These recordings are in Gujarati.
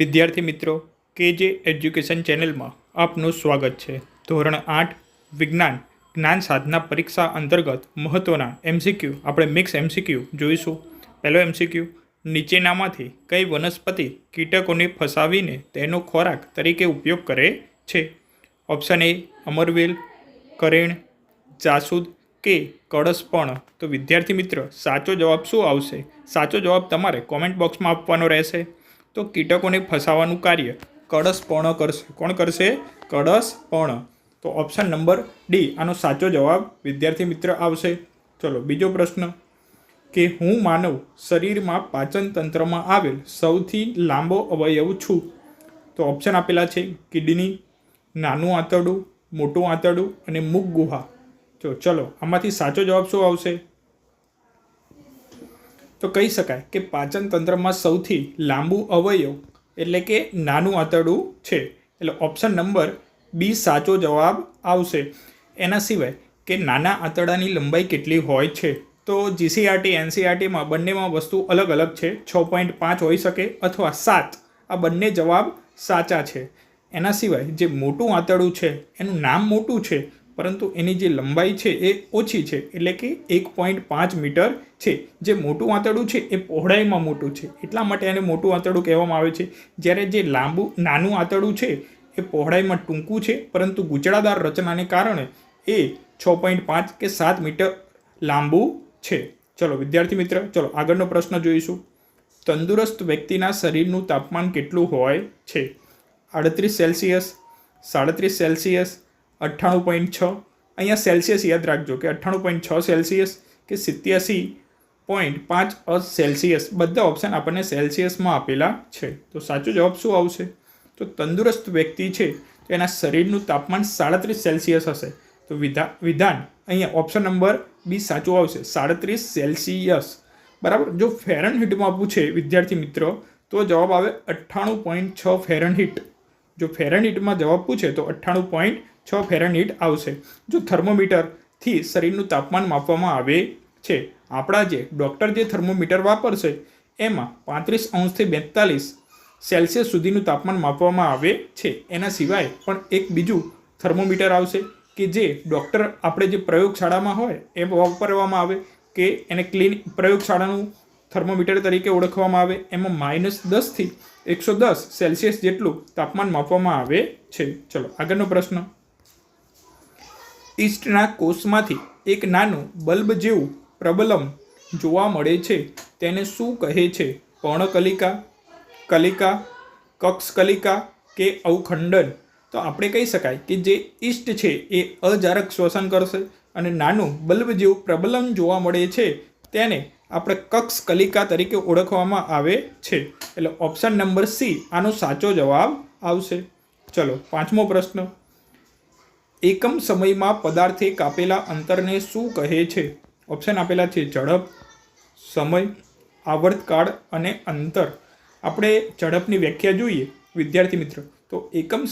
વિદ્યાર્થી મિત્રો, કેજે એજ્યુકેશન ચેનલમાં આપનું સ્વાગત છે। ધોરણ 8 વિજ્ઞાન જ્ઞાન સાધના પરીક્ષા અંતર્ગત મહત્વના એમસીક્યુ આપણે મિક્સ એમસીક્યુ જોઈશું। પહેલો એમસીક્યુ, નીચેનામાંથી કઈ વનસ્પતિ કીટકોને ફસાવીને તેનો ખોરાક તરીકે ઉપયોગ કરે છે? ઓપ્શન એ અમરવેલ, કરેણ, જાસૂદ કે કળશપર્ણ। તો વિદ્યાર્થી મિત્ર, સાચો જવાબ શું આવશે? સાચો જવાબ તમારે કોમેન્ટ બોક્સમાં આપવાનો રહેશે। તો કીટકોને ફસાવાનું કાર્ય કળશપર્ણ કરશે। કોણ કરશે? કળશપર્ણ। તો ઓપ્શન નંબર ડી આનો સાચો જવાબ વિદ્યાર્થી મિત્ર આવશે। ચલો બીજો પ્રશ્ન કે હું માનવ શરીરમાં પાચન તંત્રમાં આવેલ સૌથી લાંબો અવયવ છું। તો ઓપ્શન આપેલા છે કિડની, નાનું આંતરડું, મોટું આંતરડું અને મુખ ગુહા। તો ચલો આમાંથી સાચો જવાબ શું આવશે? તો કહી શકાય કે પાચન તંત્રમાં સૌથી લાંબુ અવયવ એટલે કે નાનું આંતરડું છે। એટલે ઓપ્શન નંબર બી સાચો જવાબ આવશે। એના સિવાય કે નાના આંતરડાની લંબાઈ કેટલી હોય છે? તો જીસીઆરટી એનસીઆરટીમાં બંનેમાં વસ્તુ અલગ અલગ છે। 6.5 હોઈ શકે અથવા 7, આ બંને જવાબ સાચા છે। એના સિવાય જે મોટું આંતરડું છે એનું નામ મોટું છે, પરંતુ એની જે લંબાઈ છે એ ઓછી છે, એટલે કે 1.5 મીટર છે। જે મોટું આંતરડું છે એ પહોળાઈમાં મોટું છે, એટલા માટે એને મોટું આંતરડું કહેવામાં આવે છે। જ્યારે જે નાનું આંતરડું છે એ પહોળાઈમાં ટૂંકું છે, પરંતુ ગૂંચળાદાર રચનાને કારણે એ 6.5 કે 7 મીટર લાંબુ છે। ચલો વિદ્યાર્થી મિત્ર, ચલો આગળનો પ્રશ્ન જોઈશું। તંદુરસ્ત વ્યક્તિના શરીરનું તાપમાન કેટલું હોય છે? 38 સેલ્સિયસ, 37 સેલ્સિયસ, 98.6, અહીંયા સેલ્સિયસ યાદ રાખજો કે 98.6 સેલ્સિયસ કે 87.5 સેલ્સિયસ। બધા ઓપ્શન આપણને સેલ્સિયસમાં આપેલા છે। તો સાચો જવાબ શું આવશે? તો તંદુરસ્ત વ્યક્તિ છે તો એના શરીરનું તાપમાન 37 સેલ્સિયસ હશે। તો વિધાન અહીંયા ઓપ્શન નંબર બી સાચું આવશે, 37 સેલ્સિયસ। બરાબર। જો ફેરનહીટમાં પૂછે વિદ્યાર્થી મિત્રો તો જવાબ આવે 98.6 ફેરનહીટ। જો ફેરનહીટમાં જવાબ પૂછે તો 98.6 ફેરનહીટ આવશે। જો થર્મોમીટરથી શરીરનું તાપમાન માપવામાં આવે છે, આપણા જે ડૉક્ટર જે થર્મોમીટર વાપરશે એમાં 35 અંશથી 42 સેલ્સિયસ સુધીનું તાપમાન માપવામાં આવે છે। એના સિવાય પણ એક બીજું થર્મોમીટર આવશે કે જે ડૉક્ટર આપણે જે પ્રયોગશાળામાં હોય એ વાપરવામાં આવે, કે એને પ્રયોગશાળાનું થર્મોમીટર તરીકે ઓળખવામાં આવે। એમાં -10 થી 110 સેલ્સિયસ જેટલું તાપમાન માપવામાં આવે છે। ચલો આગળનો પ્રશ્ન, ઈસ્ટના કોષમાંથી એક નાનું બલ્બ જેવું પ્રબલમ જોવા મળે છે, તેને શું કહે છે? પર્ણકલિકા, કલિકા, કક્ષકલિકા કે અવખંડન? તો આપણે કહી શકાય કે જે ઈસ્ટ છે એ અજારક શ્વસન કરશે અને નાનું બલ્બ જેવું પ્રબલન જોવા મળે છે તેને આપણે કક્ષકલિકા તરીકે ઓળખવામાં આવે છે। એટલે ઓપ્શન નંબર સી આનો સાચો જવાબ આવશે। ચલો પાંચમો પ્રશ્ન, એકમ સમયમાં પદાર્થે કાપેલા અંતરને શું કહે છે? ઓપ્શન આપેલા છે ઝડપ, સમય, આવર્તકાળ અને અંતર। આપણે ઝડપની વ્યાખ્યા જોઈએ વિદ્યાર્થી મિત્રો તો એકમ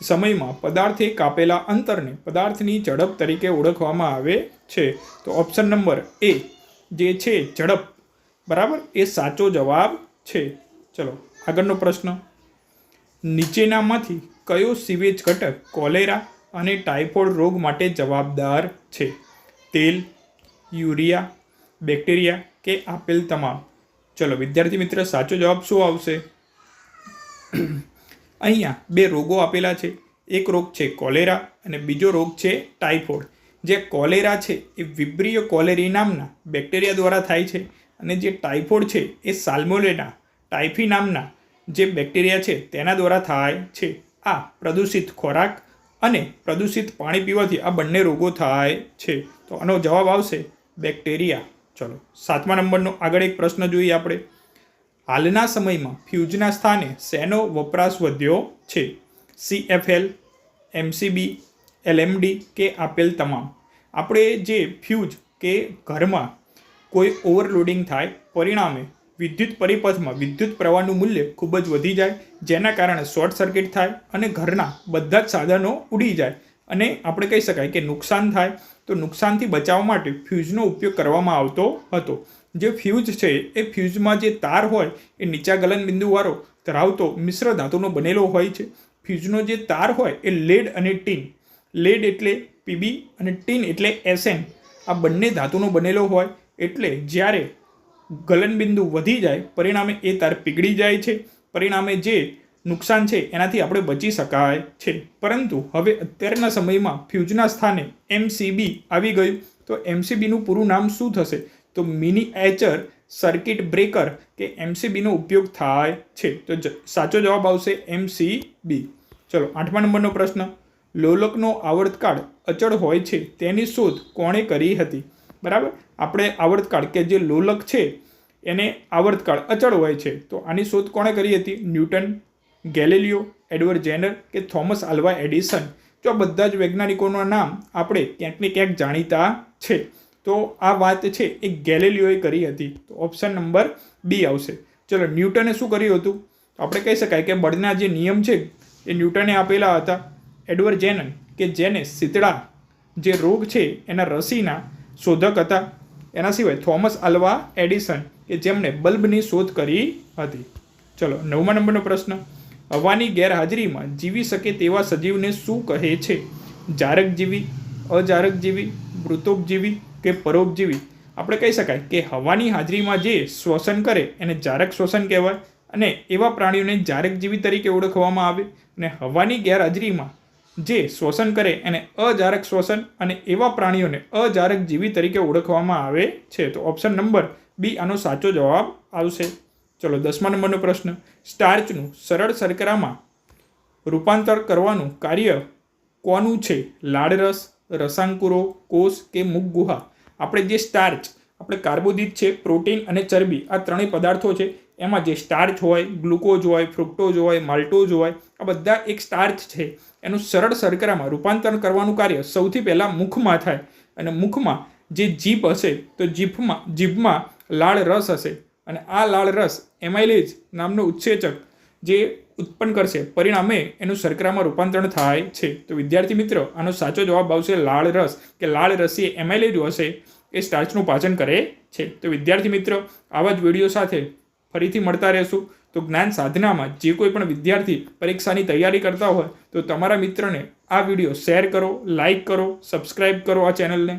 સમયમાં પદાર્થે કાપેલા અંતરને પદાર્થની ઝડપ તરીકે ઓળખવામાં આવે છે। તો ઓપ્શન નંબર એ જે છે ઝડપ, બરાબર, એ સાચો જવાબ છે। ચલો આગળનો પ્રશ્ન, નીચેનામાંથી કયો સીવેજ ઘટક કોલેરા અને ટાઇફોઇડ રોગ માટે જવાબદાર છે? તેલ, યુરિયા, બેક્ટેરિયા કે આપેલ તમામ? ચલો વિદ્યાર્થી મિત્ર, સાચો જવાબ શું આવશે? અહીંયા બે રોગો આપેલા છે, એક રોગ છે કોલેરા અને બીજો રોગ છે ટાઇફોઇડ। જે કોલેરા છે એ વિબ્રિયો કોલેરી નામના બેક્ટેરિયા દ્વારા થાય છે, અને જે ટાઇફોઇડ છે એ સાલ્મોનેલા ટાઇફી નામના જે બેક્ટેરિયા છે તેના દ્વારા થાય છે। આ પ્રદૂષિત ખોરાક અને પ્રદૂષિત પાણી પીવાથી આ બંને રોગો થાય છે। તો આનો જવાબ આવશે બેક્ટેરિયા। ચલો સાતમા નંબરનો આગળ એક પ્રશ્ન જોઈએ આપણે, હાલના સમયમાં ફ્યુઝના સ્થાને શેનો વપરાશ વધ્યો છે? CFL, MCB, LMD કે આપેલ તમામ? આપણે જે ફ્યુઝ કે ઘરમાં કોઈ ઓવરલોડિંગ થાય, પરિણામે વિદ્યુત પરિપથમાં વિદ્યુત પ્રવાહનું મૂલ્ય ખૂબ જ વધી જાય, જેના કારણે શોર્ટ સર્કિટ થાય અને ઘરના બધા જ સાધનો ઉડી જાય અને આપણે કહી શકાય કે નુકસાન થાય। તો નુકસાનથી બચાવવા માટે ફ્યુઝનો ઉપયોગ કરવામાં આવતો હતો, જે ફ્યુઝ છે એ ફ્યુઝમાં જે તાર હોય એ નીચા ગલનબિંદુવાળો ધરાવતો મિશ્ર ધાતુનો બનેલો હોય છે. ફ્યુઝનો જે તાર હોય એ લેડ અને ટીન, લેડ એટલે પીબી અને ટીન એટલે એસએન, આ બંને ધાતુનો બનેલો હોય. એટલે જ્યારે ગલનબિંદુ વધી જાય પરિણામે એ તાર પીગળી જાય છે, પરિણામે જે નુકસાન છે એનાથી આપણે બચી શકાય છે. પરંતુ હવે અત્યારના સમયમાં ફ્યુઝના સ્થાને એમસીબી આવી ગયું. તો એમસીબીનું પૂરું નામ શું થશે? તો મિનિએચર સર્કિટ બ્રેકર કે એમસીબીનો ઉપયોગ થાય છે. તો સાચો જવાબ આવશે એમસીબી. ચલો 8મા નંબરનો પ્રશ્ન, લોલકનો આવર્તકાળ અચળ હોય છે તેની શોધ કોણે કરી હતી? બરાબર, આપણે આવર્તકાળ કે જે લોલક છે એને આવર્તકાળ અચળ હોય છે તો આની શોધ કોણે કરી હતી? ન્યૂટન, ગેલિલિયો, એડવર્ડ જેનર કે થોમસ આલ્વા એડિસન. જો આ બધા જ વૈજ્ઞાનિકોના નામ આપણે ક્યાંક ને ક્યાંક જાણીતા છે. તો આ વાત છે એ ગેલિલિયોએ કરી હતી. તો ઓપ્શન નંબર બી આવશે. ચલો, ન્યૂટને શું કર્યું હતું? આપણે કહી શકાય કે બળના જે નિયમ છે એ ન્યૂટને આપેલા હતા. એડવર્ડ જેનર કે જેને શીતળા જે રોગ છે એના રસીના શોધક હતા. એના સિવાય થોમસ આલ્વા એડિસન કે જેમણે બલ્બની શોધ કરી હતી. ચલો 9મા નંબરનો પ્રશ્ન, હવાની ગેરહાજરીમાં જીવી શકે તેવા સજીવને શું કહે છે? જારકજીવી, અજારકજીવી, મૃતોપજીવી કે પરોપજીવી? આપણે કહી શકાય કે હવાની હાજરીમાં જે શ્વસન કરે એને જારક શ્વસન કહેવાય અને એવા પ્રાણીઓને જારકજીવી તરીકે ઓળખવામાં આવે. અને હવાની ગેરહાજરીમાં જે શ્વસન કરે એને અજારક શ્વસન અને એવા પ્રાણીઓને અજારકજીવી તરીકે ઓળખવામાં આવે છે. તો ઓપ્શન નંબર બી આનો સાચો જવાબ આવશે. ચલો 10મા નંબરનો પ્રશ્ન, સ્ટાર્ચનું સરળ શર્કરામાં રૂપાંતર કરવાનું કાર્ય કોનું છે? લાળરસ, રસાંકુરો, કોષ કે મુખગુહા? આપણે જે સ્ટાર્ચ, આપણે કાર્બોદિત છે, પ્રોટીન અને ચરબી, આ ત્રણેય પદાર્થો છે. એમાં જે સ્ટાર્ચ હોય, ગ્લુકોઝ હોય, ફ્રુક્ટોઝ હોય, માલ્ટોઝ હોય, આ બધા એક સ્ટાર્ચ છે. એનું સરળ શર્કરામાં રૂપાંતર કરવાનું કાર્ય સૌથી પહેલાં મુખમાં થાય. અને મુખમાં જે જીભ હશે તો જીભમાં લાળ રસ હશે અને આ લાળ રસ એમાઇલેજ નામનો ઉત્સેચક જે ઉત્પન્ન કરશે, પરિણામે એનું શર્કરામાં રૂપાંતરણ થાય છે. તો વિદ્યાર્થી મિત્રો, આનો સાચો જવાબ આવશે લાળ રસ, કે લાળ રસી એમાઇલેજ હશે એ સ્ટાર્ચનું પાચન કરે છે. તો વિદ્યાર્થી મિત્રો, આવા જ વિડીયો સાથે ફરીથી મળતા રહેશું. તો જ્ઞાન સાધનામાં જે કોઈ પણ વિદ્યાર્થી પરીક્ષાની તૈયારી કરતા હોય તો તમારા મિત્રને આ વિડીયો શેર કરો, લાઈક કરો, સબસ્ક્રાઈબ કરો આ ચેનલને.